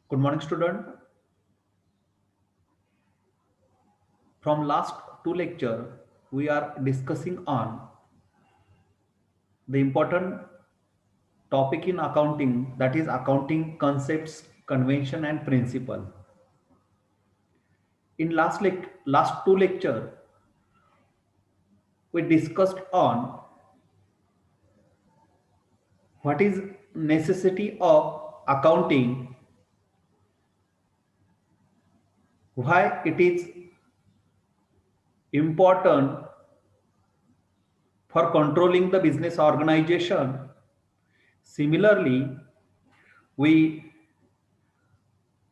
Good morning, student. From last two lecture, we are discussing on the important topic in accounting, that is accounting concepts, convention and principle. In last two lecture, we discussed on what is necessity of accounting, why it is important for controlling the business organization. Similarly, we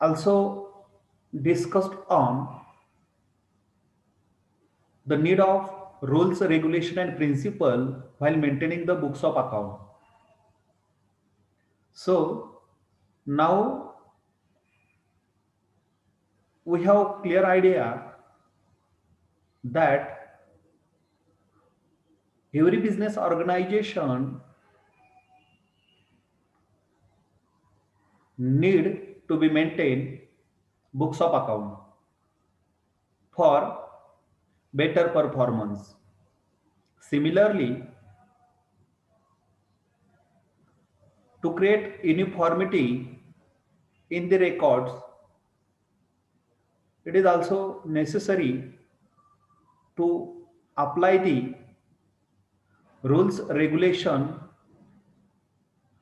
also discussed on the need of rules, regulation, and principle while maintaining the books of account. So now we have clear idea that every business organization need to be maintained books of account for better performance. Similarly, to create uniformity in the records, it is also necessary to apply the rules, regulation,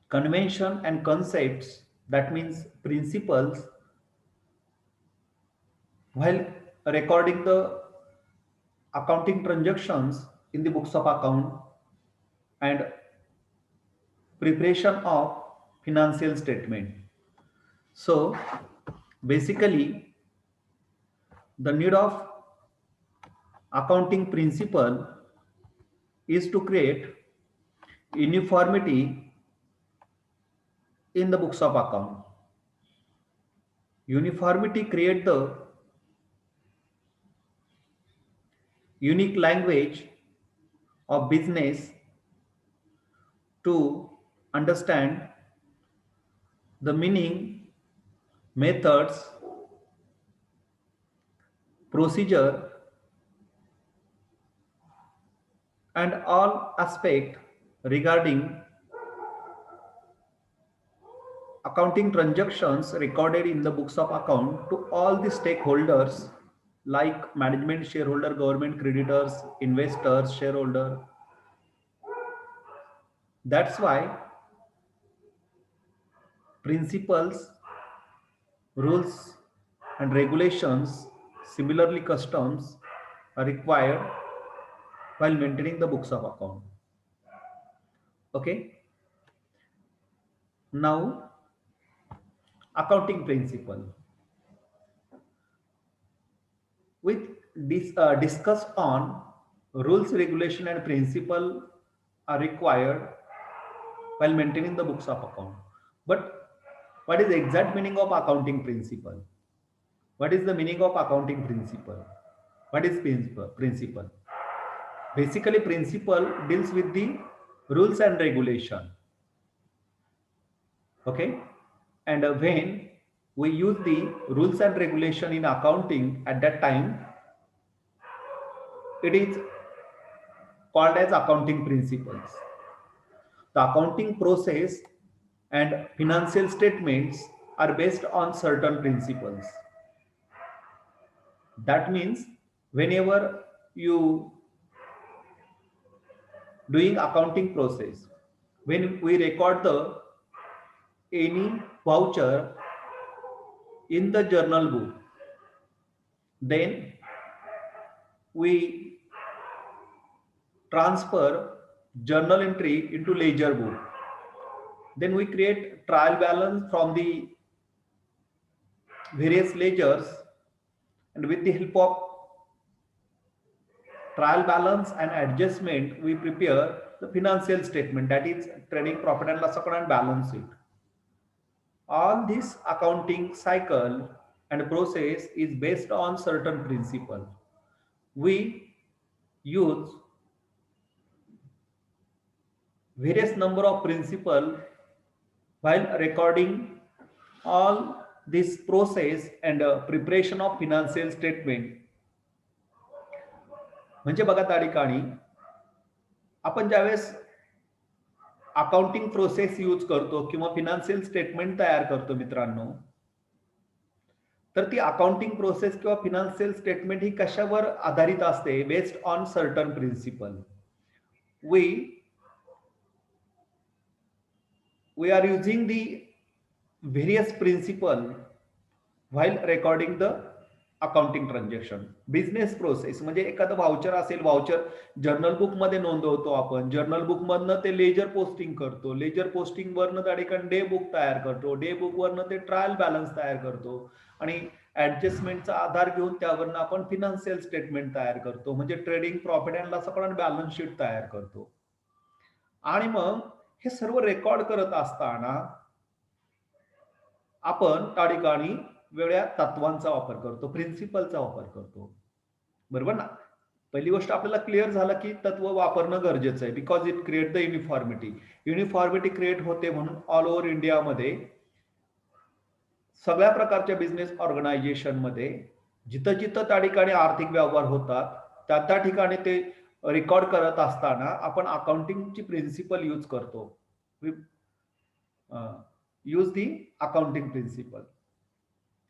convention and concepts, that means principles, while recording the accounting transactions in the books of account and preparation of financial statement. So basically, the need of accounting principle is to create uniformity in the books of account. Uniformity create the unique language of business to understand the meaning, methods, procedure, and all aspect regarding accounting transactions recorded in the books of account to all the stakeholders like management, shareholder, government, creditors, investors, shareholder. That's why principles, rules, and regulations, similarly customs, are required while maintaining the books of account. Okay. Now, accounting principle. With discuss on rules, regulation, and principle are required while maintaining the books of account. But what is the exact meaning of accounting principle? What is the meaning of accounting principle? What is principle? Principle. Basically, principle deals with the rules and regulation. Okay, and when we use the rules and regulation in accounting, at that time it is called as accounting principles. The accounting process and financial statements are based on certain principles. That means whenever you doing accounting process, when we record the any voucher in the journal book, then we transfer journal entry into ledger book. Then we create trial balance from the various ledgers, and with the help of trial balance and adjustment, we prepare the financial statement, that is trading profit and loss account and balance sheet. All this accounting cycle and process is based on certain principle. We use various number of principle while recording all this process and preparation of financial statement. म्हणजे बघा त्या ठिकाणी आपण ज्यावेळेस accounting process use करतो किंवा financial statement तयार करतो मित्रांनो, तर ती अकाउंटिंग प्रोसेस किंवा फिनान्शियल स्टेटमेंट ही कशावर आधारित असते? Based on certain principle. we are using the various principle while recording the accounting transaction. Business process म्हणजे एखादं व्हाउचर असेल, व्हाउचर जर्नल बुक मध्ये नोंदवतो आपण, जर्नल बुक मधनं ते लेजर पोस्टिंग करतो, लेजर पोस्टिंग वरनं त्या ठिकाणी डे बुक तयार करतो, डे बुक वरनं ते ट्रायल बॅलन्स तयार करतो आणि ऍडजस्टमेंटचा आधार घेऊन त्यावरनं आपण फिनान्शियल स्टेटमेंट तयार करतो, म्हणजे trading profit and loss account balance sheet तयार करतो. आणि मग हे सर्व रेकॉर्ड करत असताना आपण त्या ठिकाणी वेगळ्या तत्वांचा वापर करतो, प्रिन्सिपलचा वापर करतो, बरोबर ना. पहिली गोष्ट आपल्याला क्लिअर झालं की तत्व वापरणं गरजेचं आहे, because it create the uniformity create होते म्हणून ऑल ओव्हर इंडियामध्ये सगळ्या प्रकारच्या बिझनेस ऑर्गनायझेशन मध्ये जिथं जिथं त्या ठिकाणी आर्थिक व्यवहार होतात त्या ठिकाणी ते रेकॉर्ड करत असताना आपण अकाउंटिंगची प्रिन्सिपल यूज करतो. Use the accounting principle.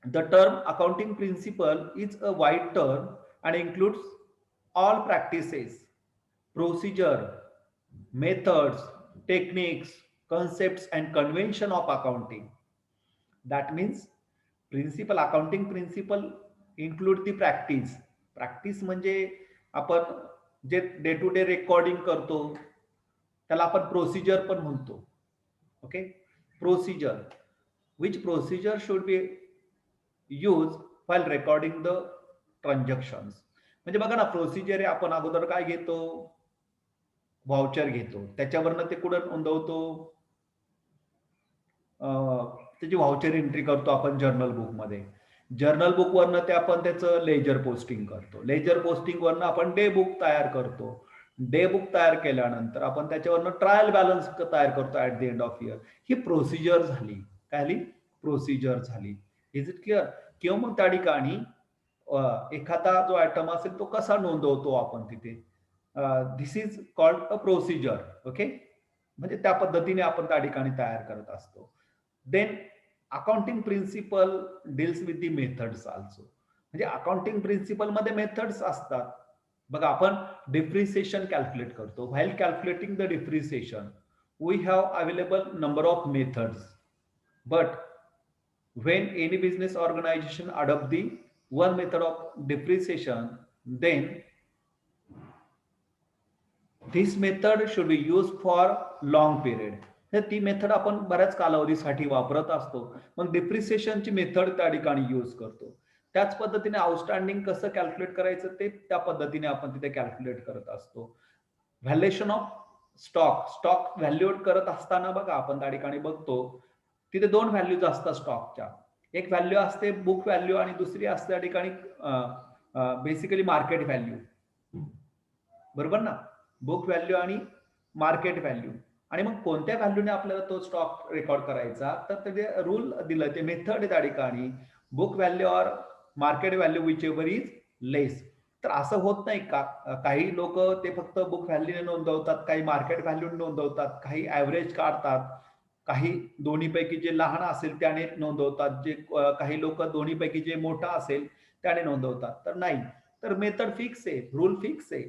The term accounting principle is a wide term and includes all practices, procedure, methods, techniques, concepts and convention of accounting. That means principle, accounting principle include the practice. Practice म्हणजे आपण जे day to day recording करतो त्याला आपण procedure पण म्हणतो. Okay, procedure, which procedure should be use while recording the transactions. म्हणजे बघा ना, प्रोसिजर आहे, आपण अगोदर काय घेतो? व्हाउचर घेतो, त्याच्यावरनं ते कुठं नोंदवतो? त्याची व्हाउचर एंट्री करतो आपण जर्नल बुक मध्ये, जर्नल बुक वरनं ते आपण त्याचं लेजर पोस्टिंग करतो, लेजर पोस्टिंग वरनं आपण डे बुक तयार करतो, डे बुक तयार केल्यानंतर आपण त्याच्यावरनं ट्रायल बॅलन्स तयार करतो at the end of year. He procedure झाली. काय झाली? प्रोसिजर झाली. Is it clear? किंवा मग त्या ठिकाणी एखादा जो आयटम असेल तो कसा नोंदवतो आपण तिथे, this is called a procedure. Okay, म्हणजे त्या पद्धतीने आपण त्या ठिकाणी तयार करत असतो. Then accounting principle deals with the methods also. म्हणजे अकाउंटिंग प्रिन्सिपल मध्ये मेथड्स असतात. बघा, आपण डिप्रिसिएशन कॅल्क्युलेट करतो. While calculating the depreciation we have available number of methods, but when any business organization adopt the one method of depreciation, then this method should be used for long period. ती method आपण बऱ्याच कालावधीसाठी वापरत असतो. मग डिप्रिसिएशनची method त्या ठिकाणी use करतो. त्याच पद्धतीने आउटस्टँडिंग कसं कॅल्क्युलेट करायचं ते त्या पद्धतीने आपण तिथे कॅल्क्युलेट करत असतो. व्हॅल्युएशन ऑफ स्टॉक व्हॅल्युएट करत असताना बघा, आपण त्या ठिकाणी बघतो तिथे दोन व्हॅल्यूज असतात स्टॉकच्या. एक व्हॅल्यू असते बुक व्हॅल्यू आणि दुसरी असते त्या ठिकाणी बेसिकली मार्केट व्हॅल्यू, बरोबर ना. बुक व्हॅल्यू आणि मार्केट व्हॅल्यू. आणि मग कोणत्या व्हॅल्यूने आपल्याला तो स्टॉक रेकॉर्ड करायचा, तर ते रूल दिलं, ते मेथड त्या ठिकाणी book value or market value whichever is less. तर असं होत नाही का? काही लोक ते फक्त बुक व्हॅल्यूने नोंदवतात, काही मार्केट व्हॅल्यूने नोंदवतात, काही ऍव्हरेज काढतात, काही दोन्हीपैकी जे लहान असेल त्याने नोंदवतात, जे काही लोक दोन्हीपैकी जे मोठा असेल त्याने नोंदवतात. तर नाही, तर मेथड फिक्स आहे, रूल फिक्स आहे.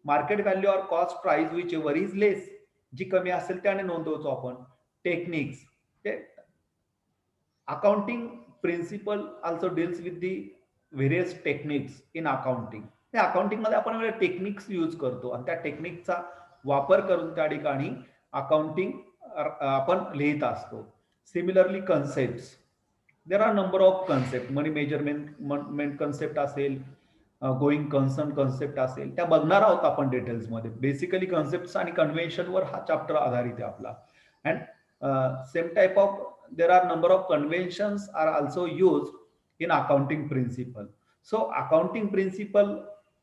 Market value or cost price whichever is less, जी कमी असेल त्याने नोंदवतो आपण. टेक्निक्स, ते accounting principle also deals with the various techniques in accounting. त्या अकाउंटिंग मध्ये आपण वेगळे टेक्निक्स यूज करतो आणि त्या टेक्निकचा वापर करून त्या ठिकाणी अकाउंटिंग आपण लिहित असतो. Similarly concept, there are number of concept. Money measurement concept असेल, गोईंग कन्सर्न कन्सेप्ट असेल, त्या बघणार आहोत आपण डिटेल्स मध्ये. बेसिकली कन्सेप्ट आणि कन्व्हेन्शनवर हा चॅप्टर आधारित आहे आपला. And same type of there are number of conventions are also use in accounting principle. So accounting principle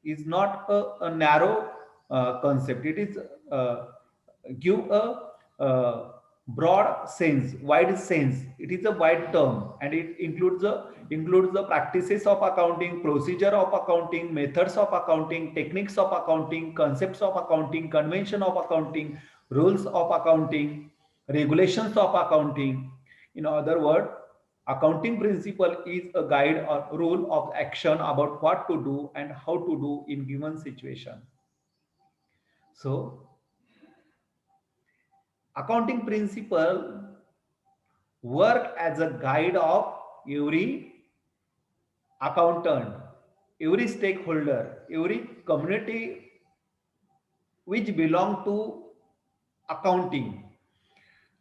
is not a narrow concept. It is give a broad sense, wide sense. It is a wide term, and it includes the practices of accounting, procedure of accounting, methods of accounting, techniques of accounting, concepts of accounting, convention of accounting, rules of accounting, regulations of accounting. In other words, accounting principle is a guide or rule of action about what to do and how to do in given situation. So, accounting principle work as a guide of every accountant, every stakeholder, every community which belong to accounting.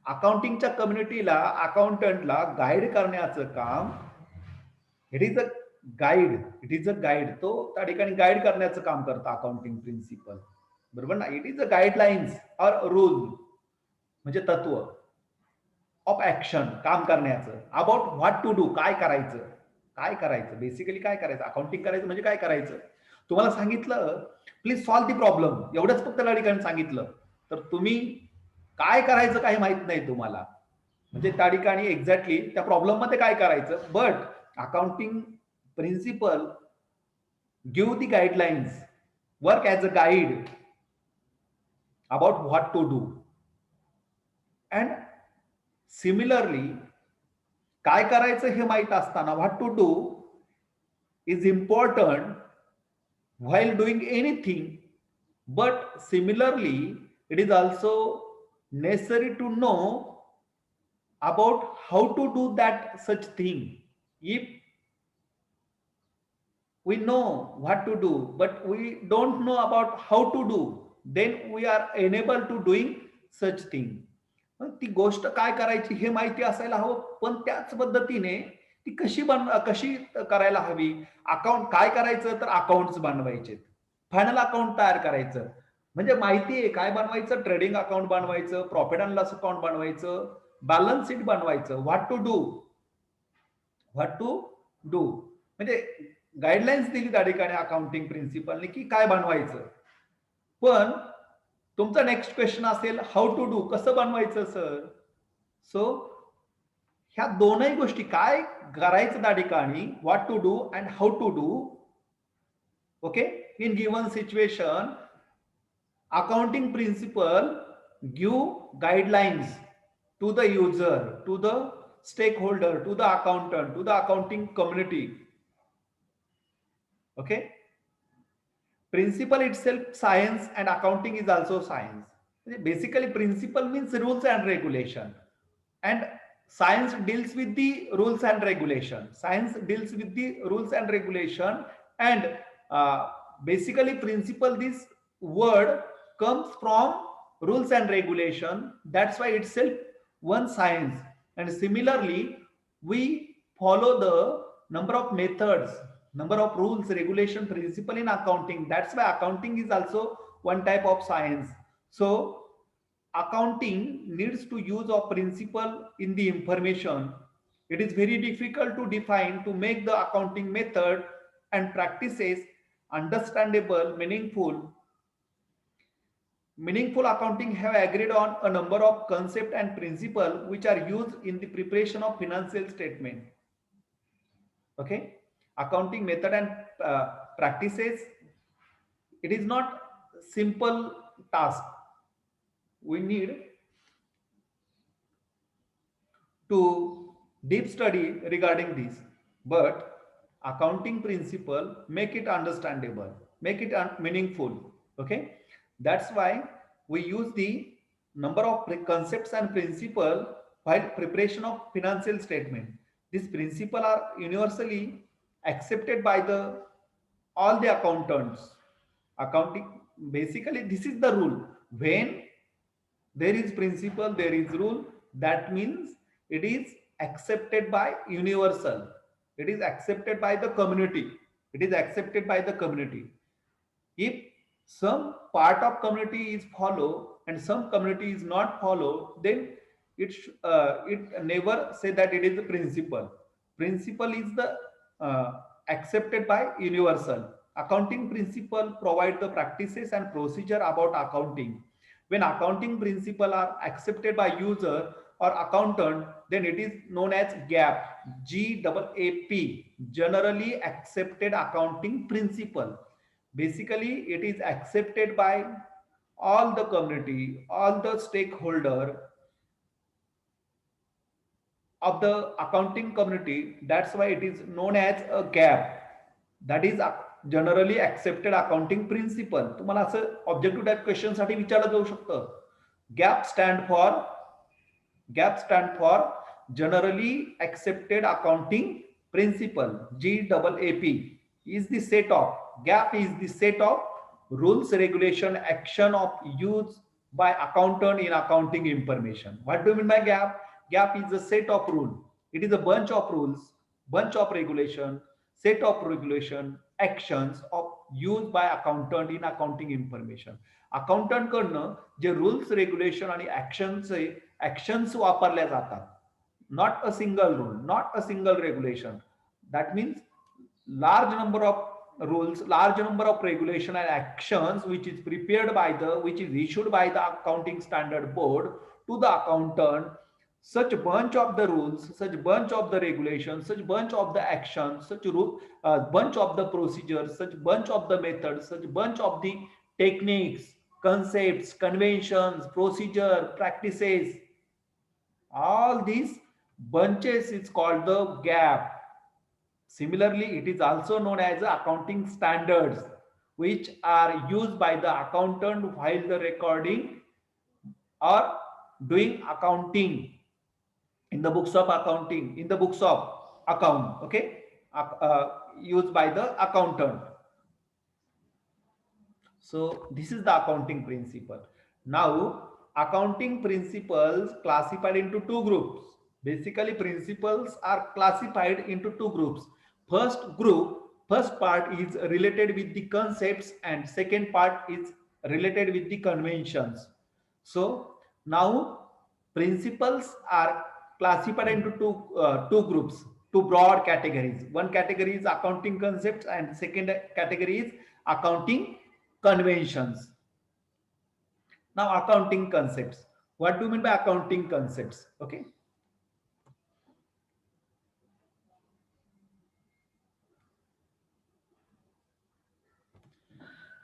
अकाउंटिंगच्या कम्युनिटीला अकाउंटंटला guide करण्याचं काम, it is a guide, it is a guide, तो त्या ठिकाणी guide करण्याचं काम करतं accounting principal, बरोबर ना. इट इज अ गाईडलाईन्स और रूल म्हणजे तत्व ऑफ ऍक्शन, काम करण्याचं, अबाउट व्हॉट टू डू, काय करायचं, काय करायचं, बेसिकली काय करायचं, अकाउंटिंग करायचं म्हणजे काय करायचं. तुम्हाला सांगितलं प्लीज सॉल्व दी प्रॉब्लेम, एवढंच फक्त त्या ठिकाणी सांगितलं, तर तुम्ही काय करायचं काही माहित नाही तुम्हाला, म्हणजे त्या ठिकाणी एक्झॅक्टली त्या प्रॉब्लेम मध्ये काय करायचं. But accounting principle give the guidelines, work as a guide about what to do. And similarly काय करायचं हे माहित असताना what to do is important while doing anything, but similarly it is also necessary to know about how to do that such thing. If we know what to do but we don't know about how to do, then we are unable to doing such thing. ती गोष्ट काय करायची हे माहिती असायला हवं, पण त्याच पद्धतीने ती कशी करायला हवी. अकाउंट काय करायचं, तर अकाउंट्स बनवायचे, फायनल अकाउंट तयार करायचं, म्हणजे माहिती आहे काय बनवायचं, ट्रेडिंग अकाउंट बनवायचं, प्रॉफिट अँड लॉस अकाउंट बनवायचं, बॅलन्स शीट बनवायचं, what to do, what to do म्हणजे गाईडलाईन्स दिली त्या ठिकाणी अकाउंटिंग प्रिन्सिपलने की काय बनवायचं. पण तुमचा नेक्स्ट क्वेश्चन असेल हाऊ टू डू, कसं बनवायचं सर. सो ह्या दोनही गोष्टी काय करायचं त्या ठिकाणी, what to do and how to do. Okay, in given situation accounting principle give guidelines to the user, to the stakeholder, to the accountant, to the accounting community. Okay, principle itself science and accounting is also science. Basically principle means rules and regulation, and science deals with the rules and regulation, science deals with the rules and regulation. And basically principle, this word comes from rules and regulation, that's why itself one science. And similarly we follow the number of methods, number of rules, regulation, principle in accounting, that's why accounting is also one type of science. So accounting needs to use of principle in the information. It is very difficult to define, to make the accounting method and practices understandable, meaningful. Accounting have agreed on a number of concepts and principles which are used in the preparation of financial statement. Okay, accounting method and practices, it is not simple task. We need to deep study regarding this, but accounting principle make it understandable, make it meaningful. Okay, that's why we use the number of concepts and principle while preparation of financial statement. These principles are universally accepted by the all the accountants. Accounting, basically this is the rule. When there is principle, there is rule, that means it is accepted by universal, it is accepted by the community, it is accepted by the community. If some part of community is follow and some community is not follow, then it never say that it is a principle. Principle is the accepted by universal. Accounting principle provide the practices and procedure about accounting. When accounting principles are accepted by user or accountant, then it is known as GAAP, GAAP, generally accepted accounting principle. Basically, it is accepted by all the community, all the stakeholder of the accounting community. That's why it is known as a GAAP. That is generally accepted accounting principle. तुम्हाला असं objective type question साठी विचारलं जाऊ शकतं. GAAP stand for generally accepted accounting principle, GAAP is the set of, GAAP is the set of rules, regulation, action of use by accountant in accounting information. What do you mean by GAAP? GAAP is a set of rules. It is a bunch of rules, bunch of regulation, set of regulation, actions of used by accountant in accounting information. Accountant कडनं जे rules, regulation आणि actions वापरल्या जातात. Not a single rule, not a single regulation. That means large number of rules, large number of regulation and actions which is prepared by which is issued by the accounting standard board to the accountant. Such bunch of the rules, such bunch of the regulations, such bunch of the actions, such bunch of the procedures, such bunch of the methods, such bunch of the techniques, concepts, conventions, procedure, practices, all these bunches is called the GAAP. Similarly, it is also known as accounting standards, which are used by the accountant while the recording or doing accounting in the books of accounting, in the books of account. Okay, used by the accountant. So this is the accounting principle. Now accounting principles classified into two groups. Basically principles are classified into two groups. First part is related with the concepts and second part is related with the conventions. So now principles are classified into two groups, two broad categories. One category is accounting concepts and second category is accounting conventions. Now accounting concepts. What do you mean by accounting concepts? Okay.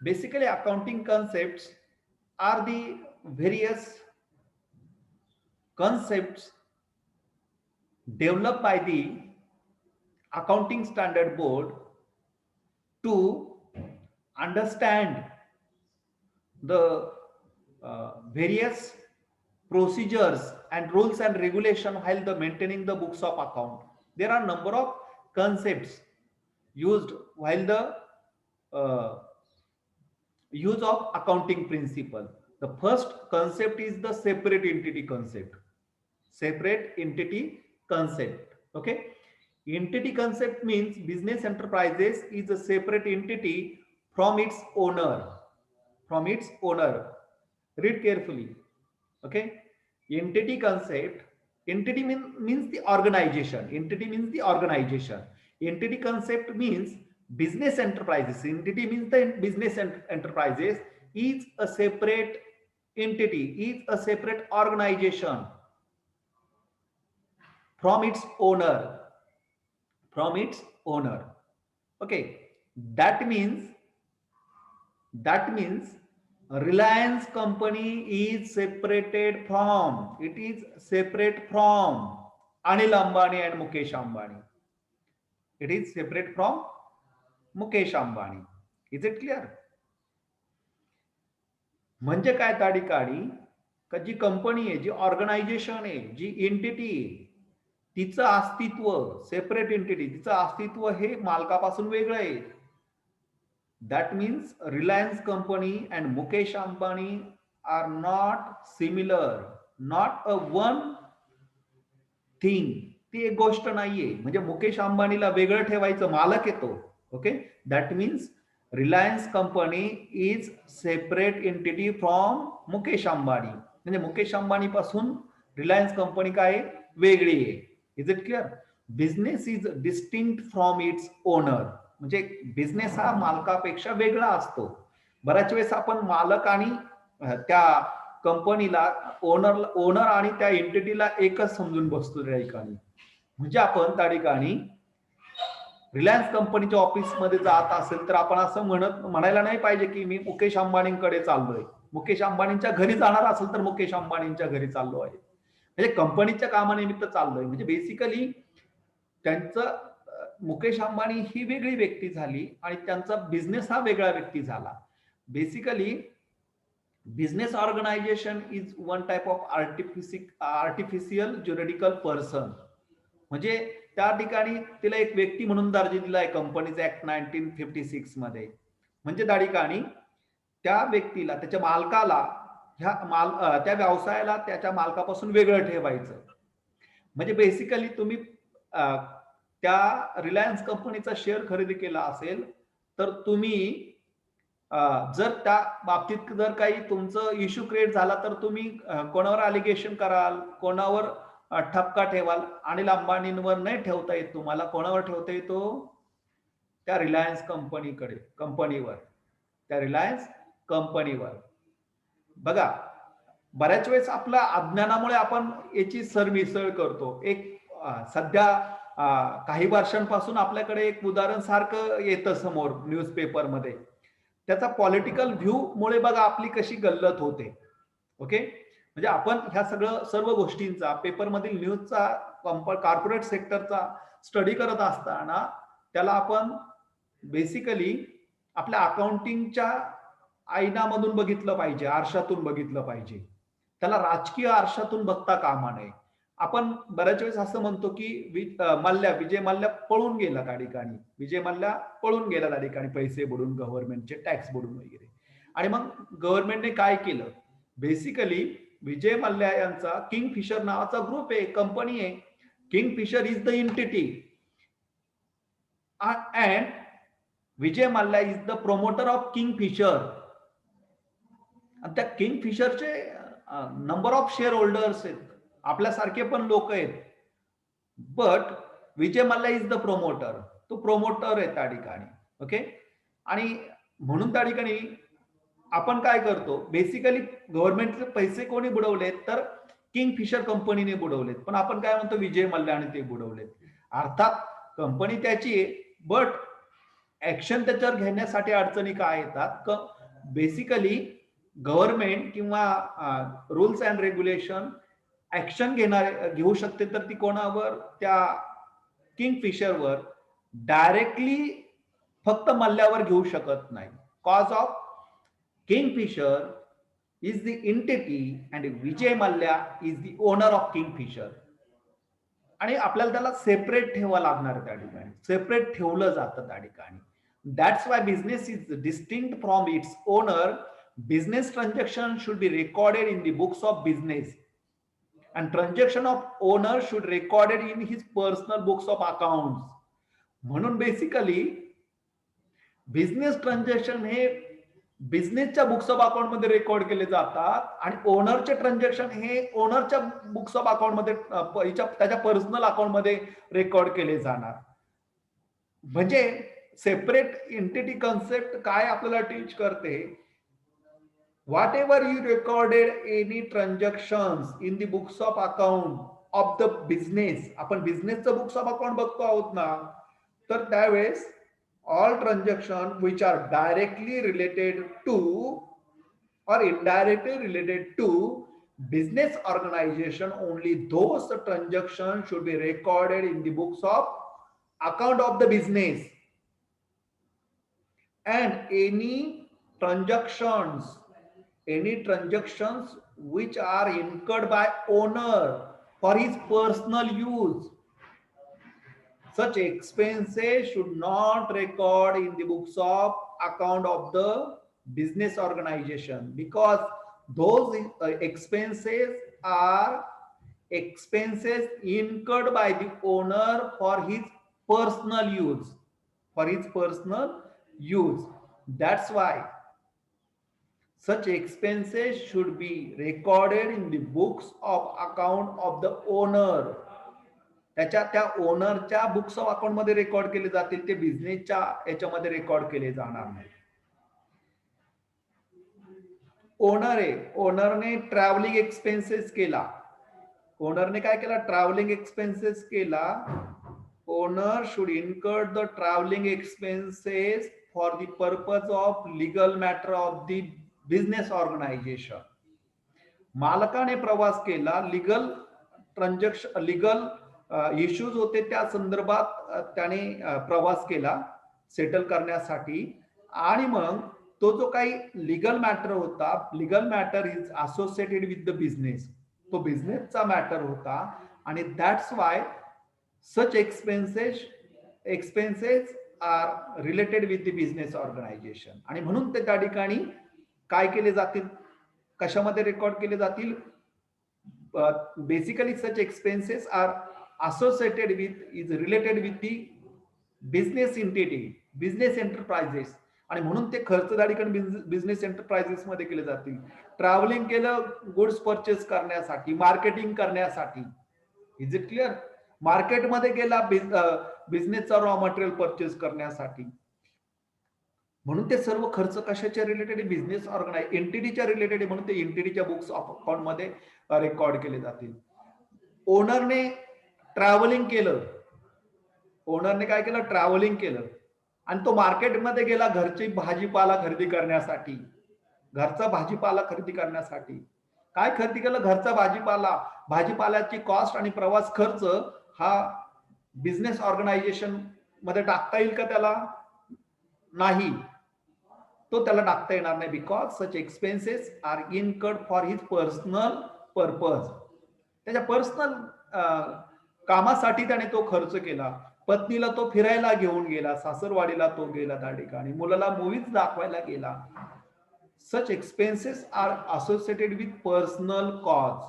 Basically accounting concepts are the various concepts developed by the accounting standard board to understand the various procedures and rules and regulation while the maintaining the books of account. There are number of concepts used while the use of accounting principle. The first concept is the separate entity concept. Separate entity concept. Okay. Entity concept means business enterprises is a separate entity from its owner. From its owner. Read carefully. Okay. Entity concept. Entity means the organization. Entity means the organization. Entity concept means business enterprises. Entity means the business enterprises is a separate entity, is a separate organization from its owner. From its owner. Okay. That means Reliance company is separated from, it is separate from Anil Ambani and Mukesh Ambani. It is separate from Mukesh Ambani. Is it clear? म्हणजे काय ताडी काडी का जी company आहे, जी organisation आहे, जी entity आहे, तिचं अस्तित्व, separate entity, तिचं अस्तित्व हे मालकापासून वेगळं आहे. That means Reliance company and Mukesh Ambani are not similar, not a one thing. ती एक गोष्ट नाहीये. म्हणजे मुकेश अंबानीला वेगळं ठेवायचं, मालक येतो. Okay. That means Reliance company is separate entity from Mukesh Ambani. म्हणजे मुकेश अंबानी पासून रिलायन्स कंपनी काय वेगळी आहे. Is it clear? Business is distinct from its owner. म्हणजे बिझनेस हा मालकापेक्षा वेगळा असतो. बऱ्याच वेळेस आपण मालक आणि त्या कंपनीला ओनर आणि त्या एंटिटीला एकच समजून बसतो त्या ठिकाणी. म्हणजे आपण त्या ठिकाणी रिलायन्स कंपनीच्या ऑफिसमध्ये जात असेल तर आपण असं म्हणायला नाही पाहिजे की मी मुकेश अंबानींकडे चाललोय. मुकेश अंबानींच्या घरी जाणार असेल तर मुकेश अंबानींच्या घरी चाललो आहे. म्हणजे कंपनीच्या कामानिमित्त चाललोय. म्हणजे बेसिकली त्यांचं मुकेश अंबानी ही वेगळी व्यक्ती झाली आणि त्यांचा बिझनेस हा वेगळा व्यक्ती झाला. Basically business organisation is one type of artificial juridical person. म्हणजे त्या ठिकाणी तिला एक व्यक्ती म्हणून दर्जा दिला आहे कंपनीज ऍक्ट 1956 मध्ये. म्हणजे त्या ठिकाणी त्या व्यक्तीला त्याच्या मालकाला त्या व्यवसायाला त्याच्या मालकापासून वेगळं ठेवायचं. म्हणजे बेसिकली तुम्ही त्या रिलायन्स कंपनीचा शेअर खरेदी केला असेल तर तुम्ही जर त्या बाबतीत जर काही तुमचं इश्यू क्रिएट झाला तर तुम्ही कोणावर अलिगेशन कराल, कोणावर ठपका ठेवाल. अनिल अंबानींवर नाही ठेवता येत तुम्हाला. कोणावर ठेवता येतो? त्या रिलायन्स कंपनीवर, त्या रिलायन्स कंपनीवर. बघा, बऱ्याच वेळेस आपल्या अज्ञानामुळे आपण याची सरमिसळ करतो. एक सध्या काही वर्षांपासून आपल्याकडे एक उदाहरण सारखं येतं समोर न्यूजपेपरमध्ये. त्याचा पॉलिटिकल व्ह्यू मुळे बघा आपली कशी गल्लत होते. ओके, म्हणजे आपण ह्या सर्व गोष्टींचा पेपरमधील न्यूजचा कॉर्पोरेट सेक्टरचा स्टडी करत असताना त्याला आपण बेसिकली आपल्या अकाउंटिंगच्या आईनामधून बघितलं पाहिजे, आरशातून बघितलं पाहिजे. त्याला राजकीय आरशातून बघता कामा नये. आपण बऱ्याच वेळेस असं म्हणतो की विजय मल्ल्या पळून गेला त्या ठिकाणी. विजय मल्ल्या पळून गेला त्या ठिकाणी पैसे बुडून, गव्हर्नमेंटचे टॅक्स बुडून वगैरे. आणि मग गव्हर्नमेंटने काय केलं? बेसिकली विजय मल्ल्या यांचा किंगफिशर नावाचा ग्रुप आहे, कंपनी आहे. Kingfisher is the entity and Vijay Mallya is the promoter of Kingfisher. आणि त्या किंगफिशरचे नंबर ऑफ शेअर होल्डर्स आहेत, आपल्यासारखे पण लोक आहेत. But Vijay Mallya is the promoter. तो प्रोमोटर आहे त्या ठिकाणी. ओके, आणि म्हणून त्या ठिकाणी आपण काय करतो? बेसिकली गव्हर्नमेंटचे पैसे कोणी बुडवलेत? तर किंगफिशर कंपनीने बुडवलेत. पण आपण काय म्हणतो? विजय मल्ल्याने ते बुडवलेत. अर्थात कंपनी त्याची आहे, बट ऍक्शन त्याच्यावर घेण्यासाठी अडचणी काय येतात? बेसिकली गव्हर्नमेंट किंवा रूल्स अँड रेग्युलेशन ऍक्शन घेऊ शकते, तर ती कोणावर? त्या किंगफिशरवर. डायरेक्टली फक्त मल्ल्यावर घेऊ शकत नाही. Cause of Kingfisher is the entity and Vijay Mallya is the owner of Kingfisher. आणि आपल्याला त्याला सेपरेट ठेवावं लागणार त्या ठिकाणी. सेपरेट ठेवलं जातं त्या ठिकाणी. That's why business is distinct from its owner. Business transaction should be recorded in the books of business and transaction of owner should recorded in his personal books of accounts. म्हणून basically business transaction हे बिझनेसच्या books of account मध्ये record केले जातात आणि ओनरचे transaction हे ओनरच्या books of account मध्ये त्याच्या पर्सनल अकाउंट मध्ये रेकॉर्ड केले जाणार. म्हणजे सेपरेट एंटिटी कन्सेप्ट काय आपल्याला टीच करते? Whatever you recorded any transactions in the books of account of the business, आपण बिझनेसचं बुक्स ऑफ अकाउंट बघतो आहोत ना, तर त्यावेळेस all transaction which are directly related to or indirectly related to business organization, only those transactions should be recorded in the books of account of the business. And any transactions which are incurred by owner for his personal use, such expenses should not record in the books of account of the business organization, because those expenses are expenses incurred by the owner for his personal use. That's why such expenses should be recorded in the books of account of the owner. त्या ओनरच्या books of account मध्ये record केले जातील, ते बिझनेसच्या याच्यामध्ये record केले जाणार नाही. ओनर आहे, ओनरने ट्रॅव्हलिंग एक्सपेन्सेस केला. ओनरने काय केला? ट्रॅव्हलिंग एक्सपेन्सेस केला. Owner should incurred the travelling expenses for the purpose of legal matter of the business organisation. मालकाने प्रवास केला, लीगल ट्रान्झॅक्शन, लीगल इश्यूज होते त्या संदर्भात त्याने प्रवास केला सेटल करण्यासाठी. आणि मग तो जो काही लीगल मॅटर होता, legal matter is associated with the business, तो बिझनेसचा मॅटर होता. आणि that's why such expenses are related with the business organisation. आणि म्हणून ते त्या ठिकाणी काय केले जातील, कशामध्ये रेकॉर्ड केले जातील? Basically such expenses are associated with, is related with the business entity, business enterprises. आणि म्हणून ते खर्च त्या ठिकाणी बिझनेस एंटरप्राइजेस मध्ये केले जातील. ट्रॅव्हलिंग केलं गुड्स परचेस करण्यासाठी, मार्केटिंग करण्यासाठी. Is it clear? मार्केटमध्ये गेला बिझनेसचा रॉ मटेरियल परचेस करण्यासाठी. म्हणून ते सर्व खर्च कशाच्या रिलेटेड? Business एंटिटीच्या related. म्हणून ते एंटिटीच्या बुक्स ऑफ अकाउंट मध्ये रेकॉर्ड केले जातील. ओनरने ट्रॅव्हलिंग केलं, ओनरने काय केलं? ट्रॅव्हलिंग केलं आणि तो मार्केटमध्ये गेला घरची भाजीपाला खरेदी करण्यासाठी. घरचा भाजीपाला खरेदी करण्यासाठी काय खरेदी केलं? घरचा भाजीपाला. भाजीपाल्याची कॉस्ट आणि प्रवास खर्च हा बिझनेस ऑर्गनायझेशन मध्ये टाकता येईल का त्याला? नाही, तो त्याला टाकता येणार नाही. Because such expenses are incurred for his personal purpose. त्याच्या पर्सनल कामासाठी त्याने तो खर्च केला. पत्नीला तो फिरायला घेऊन गेला, सासरवाडीला तो गेला त्या ठिकाणी, मुलाला मूवीज दाखवायला गेला. Such expenses are associated with personal cause.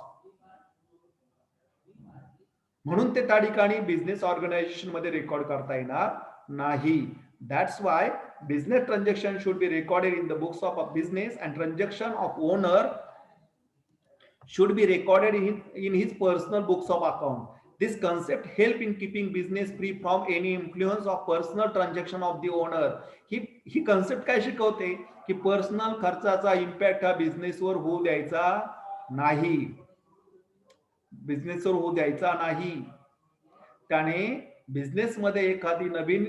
म्हणून ते त्या ठिकाणी बिझनेस ऑर्गनायझेशन मध्ये रेकॉर्ड करता येणार नाही. That's why business transaction should be recorded in the books of a business and transaction of owner should be recorded in his personal books of account. This concept help in keeping business free from any influence of personal transaction of the owner. He concept काय शिकवते की personal खर्चाचा impact हा बिझनेसवर होऊ द्यायचा नाही, बिझनेसवर होऊ द्यायचा नाही. त्याने बिझनेसमध्ये एखादी नवीन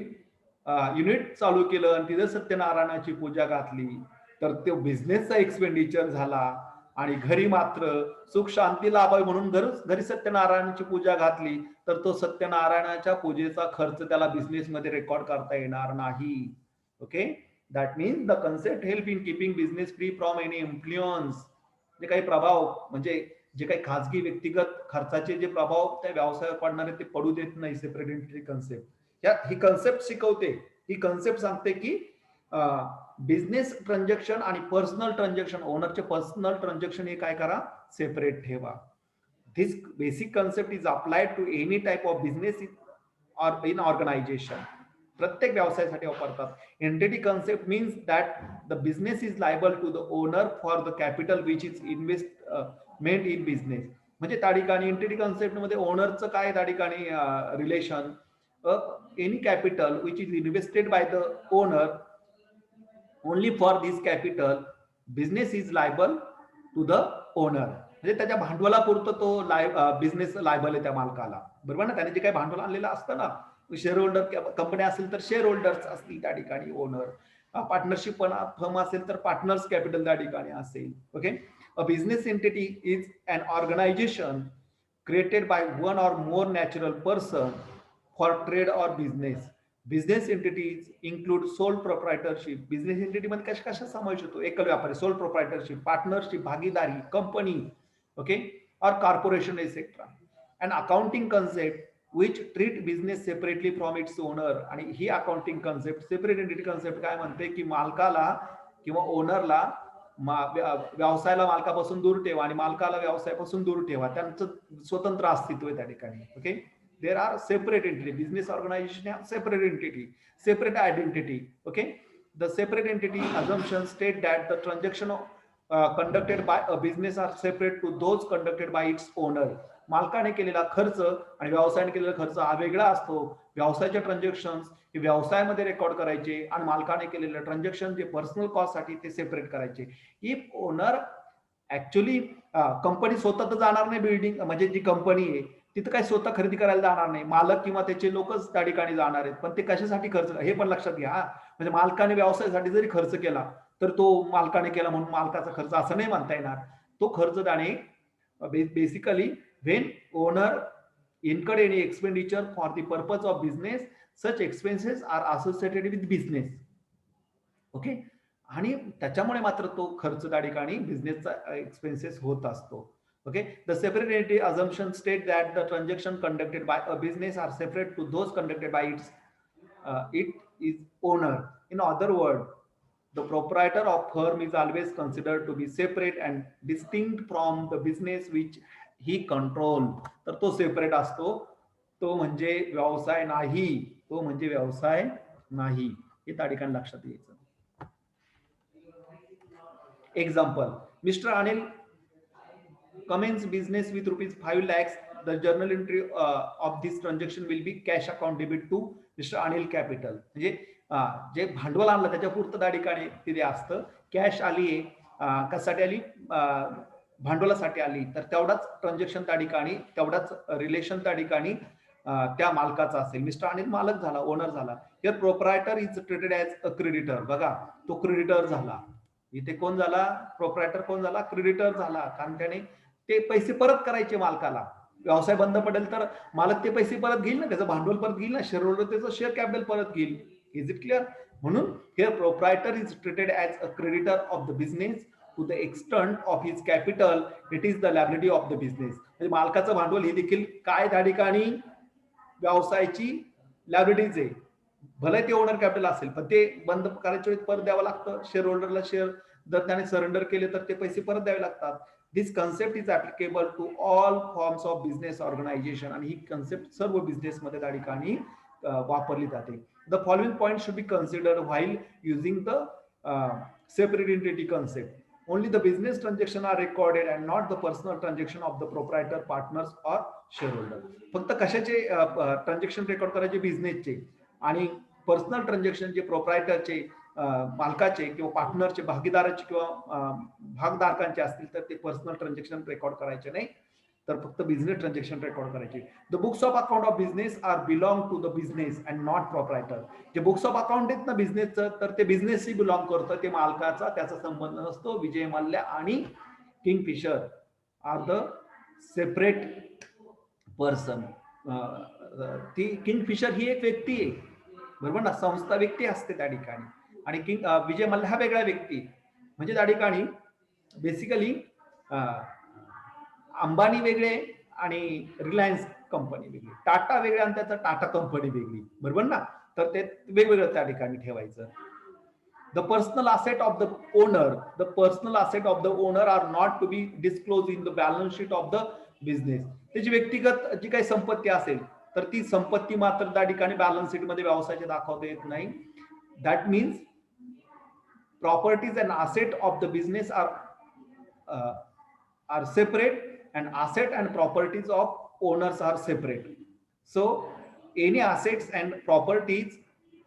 युनिट चालू केलं आणि तिथे सत्यनारायणाची पूजा घातली तर तो बिझनेसचा एक्सपेंडिचर झाला. आणि घरी मात्र सुख शांती लाभावी म्हणून घरी सत्यनारायणाची पूजा घातली तर तो सत्यनारायणाच्या पूजेचा खर्च त्याला बिझनेसमध्ये रेकॉर्ड करता येणार नाही. Okay, that means the concept help in keeping business free from any influence. जे काही प्रभाव म्हणजे जे काही खाजगी व्यक्तिगत खर्चाचे जे प्रभाव त्या व्यवसायावर पडणारे ते पडू देत नाही सेपरेट एंटिटी कन्सेप्ट. ही कन्सेप्ट शिकवते. ही कन्सेप्ट सांगते की बिझनेस ट्रान्झॅक्शन आणि पर्सनल ट्रान्झॅक्शन, ओनरचे पर्सनल ट्रान्झॅक्शन हे काय करा? सेपरेट ठेवा. This basic concept is applied to any type of business or in organization. प्रत्येक व्यवसायासाठी वापरतात. Entity concept means that the business is liable to the owner for the capital which is investment in business. म्हणजे त्या ठिकाणी entity concept मध्ये ओनरचं काय त्या ठिकाणी relation? Any capital which is invested by the owner, only for this capital business is liable to the owner. म्हणजे त्याच्या भांडवलापुरतं तो बिझनेस लायबल आहे त्या मालकाला, बरोबर ना? त्याने जे काही भांडवल आणलेलं असतं ना, शेअर होल्डर कंपनी असेल तर शेअर होल्डर्स असतील त्या ठिकाणी ओनर, पार्टनरशिप फर्म असेल तर पार्टनर्स कॅपिटल त्या ठिकाणी असेल. Okay, a business entity is an organization created by one or more natural person for trade or business. Business entities include sole proprietorship. Business entity मध्ये कशा कशा समावेश होतो? एकल व्यापारी, सोल प्रोप्रायटरशिप, पार्टनरशिप, भागीदारी, company, okay, or corporation etcetera. And accounting concept which treat business separately from its owner. आणि ही accounting concept, separate entity concept काय म्हणते की मालकाला किंवा ओनरला व्यवसायाला मालकापासून दूर ठेवा आणि मालकाला व्यवसायापासून दूर ठेवा. त्यांचं स्वतंत्र अस्तित्व आहे त्या ठिकाणी. Okay, there are separate entity. Business organization have separate entity, separate identity. Okay, the separate entity assumptions state that the transaction conducted by a business are separate to those conducted by its owner. मालकाने केलेला खर्च आणि व्यवसायाने केलेला खर्च हा वेगळा असतो. व्यवसायाचे ट्रान्झॅक्शन हे व्यवसायामध्ये रेकॉर्ड करायचे आणि मालकाने केलेले ट्रान्झॅक्शन जे पर्सनल कॉस्ट साठी ते सेपरेट करायचे. इफ ओनर ऍक्च्युअली कंपनी स्वतः तर जाणार नाही, बिल्डिंग म्हणजे जी कंपनी आहे तिथं काही स्वतः खरेदी करायला जाणार नाही, मालक किंवा त्याचे लोकच त्या ठिकाणी जाणार आहेत. पण ते कशासाठी खर्च हे पण लक्षात घ्या. म्हणजे मालकाने व्यवसायासाठी जरी खर्च केला तर तो मालकाने केला म्हणून मालकाचा खर्च असं नाही म्हणता येणार. तो खर्च त्याने basically when owner incurred any expenditure for the purpose of business, such expenses are associated with business. Okay, आणि त्याच्यामुळे मात्र तो खर्च त्या ठिकाणी बिझनेसचा एक्सपेन्सेस होत असतो. Okay, the separate entity assumption state that the transaction conducted by a business are separate to those conducted by it is owner. In other words, the proprietor of firm is always considered to be separate and distinct from the business which he control. तर तो separate असतो, तो म्हणजे व्यवसाय नाही, तो म्हणजे व्यवसाय नाही, हे त्या ठिकाणी लक्षात यायचं. Example, Mr. Anil commence business with ₹5 lakhs. The journal entry of this transaction will be cash account debit to Mr. Anil Capital. म्हणजे जे भांडवल आणलं त्याच्या पुरतं त्या ठिकाणी तिथे असतं. कॅश आली आहे, कशासाठी आली, भांडवलासाठी आली, तर तेवढाच ट्रान्झॅक्शन त्या ठिकाणी, तेवढाच रिलेशन त्या ठिकाणी त्या मालकाचा असेल. मिस्टर अनिल मालक झाला, ओनर झाला. Here proprietor is treated as a creditor. बघा, तो क्रेडिटर झाला. इथे कोण झाला, प्रोप्रायटर कोण झाला, क्रेडिटर झाला. कारण त्याने ते पैसे परत करायचे मालकाला. व्यवसाय बंद पडेल तर मालक ते पैसे परत घेईल ना, त्याचं भांडवल परत घेईल ना, शेअर होल्डर त्याचं शेअर कॅपिटल परत घेईल. Is it clear? म्हणून here proprietor is treated as a creditor of the business to the extent of his capital. It is the liability of the business. म्हणजे मालकाचं भांडवल हे देखील काय त्या ठिकाणी व्यवसायाची लायबिलिटीज आहे. भले ते ओनर कॅपिटल असेल पण ते बंद करायच्या वेळी परत द्यावं लागतं. शेअर होल्डरला शेअर जर त्याने सरेंडर केले तर ते पैसे परत द्यावे लागतात. This concept is applicable to all forms of business organisation. आणि ही कन्सेप्ट सर्व बिझनेसमध्ये त्या ठिकाणी वापरली जाते. The following point should be considered while using the separate entity concept. Only the business transaction are recorded and not the personal transaction of the proprietor, partners or shareholder. फक्त कशाचे ट्रान्झॅक्शन रेकॉर्ड करायचे, बिझनेसचे. आणि personal transaction जे प्रोप्रायटरचे, मालकाचे किंवा पार्टनरचे, भागीदाराचे किंवा भागधारकांचे असतील तर ते पर्सनल ट्रान्झॅक्शन रेकॉर्ड करायचे नाही, तर फक्त बिझनेस ट्रान्झॅक्शन रेकॉर्ड करायचे. The books of account of business are belong to the business and not proprietor. जे बुक्स ऑफ अकाउंट आहेत ना बिझनेसचं, तर ते बिझनेसशी बिलॉंग करतं, ते मालकाचा त्याचा संबंध नसतो. विजय मल्ल्या आणि Kingfisher are the separate person. ती किंगफिशर ही एक व्यक्ती आहे, बरोबर ना, संस्था व्यक्ती असते त्या ठिकाणी. आणि विजय मल्ल्या हा वेगळा व्यक्ती. म्हणजे त्या ठिकाणी बेसिकली अंबानी वेगळे आणि रिलायन्स कंपनी वेगळी, टाटा वेगळे आणि त्याचा टाटा कंपनी वेगळी, बरोबर ना. तर ते वेगवेगळं त्या ठिकाणी ठेवायचं. The personal asset of the owner, the personal asset of the owner are not to be disclose in the balance sheet of the business. त्याची व्यक्तिगत जी काही संपत्ती असेल तर ती संपत्ती मात्र त्या ठिकाणी बॅलन्स शीट मध्ये व्यवसायाचे दाखवता येत नाही. That means properties and asset of the business are separate and asset and properties of owners are separate. So any assets and properties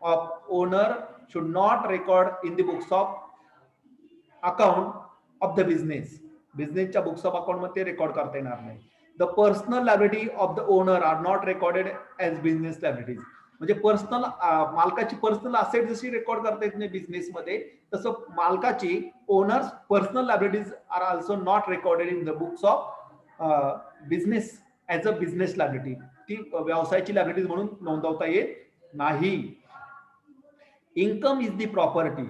of owner should not record in the books of account of the business. Businessच्या books of account मध्ये record करता येणार नाही. The personal liability of the owner are not recorded as business liabilities. म्हणजे personal मालकाची personal asset जशी record करता येत नाही बिझनेस मध्ये, तसं मालकाची owners personal liabilities are also not recorded in the books of business as a business liability. ती व्यवसायाची लायबिलिटी म्हणून नोंदवता येत नाही. Income is the property.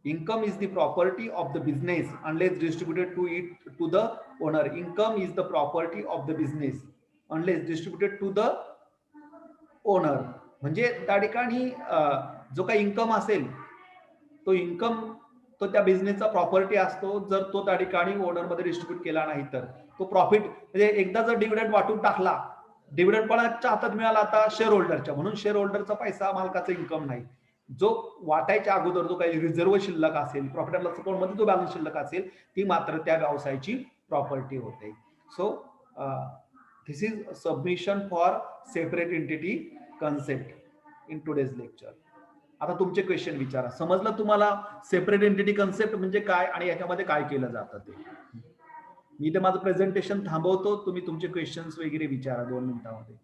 Income is the property of the business unless distributed to it to the owner. Income is the property of the business unless distributed to the owner. म्हणजे त्या ठिकाणी जो काही income असेल तो income तो त्या बिझनेसचा property असतो, जर तो त्या ठिकाणी ओनर मध्ये डिस्ट्रीब्यूट केला नाही तर. तो प्रॉफिट म्हणजे एकदा जर डिव्हिडंड वाटून टाकला, डिव्हिडंड कोणाच्या हातात मिळाला, आता शेअर होल्डरच्या, म्हणून शेअर होल्डरचा पैसा मालकाचा इन्कम नाही. जो वाटायच्या अगोदर जो काही रिझर्व्ह शिल्लक असेल, प्रॉफिट अँड लॉस अकाउंट मध्ये जो बॅलन्स शिल्लक असेल, ती मात्र त्या व्यवसायाची प्रॉपर्टी होते. So this is submission for separate entity concept in today's lecture. आता तुमचे क्वेश्चन विचारा. समजलं तुम्हाला सेपरेट एंटिटी कन्सेप्ट म्हणजे काय आणि याच्यामध्ये काय केलं जातं ते. मी इथे माझं प्रेझेंटेशन थांबवतो, तुम्ही तुमचे क्वेश्चन्स वगैरे विचारा 2 मिनिटांमध्ये.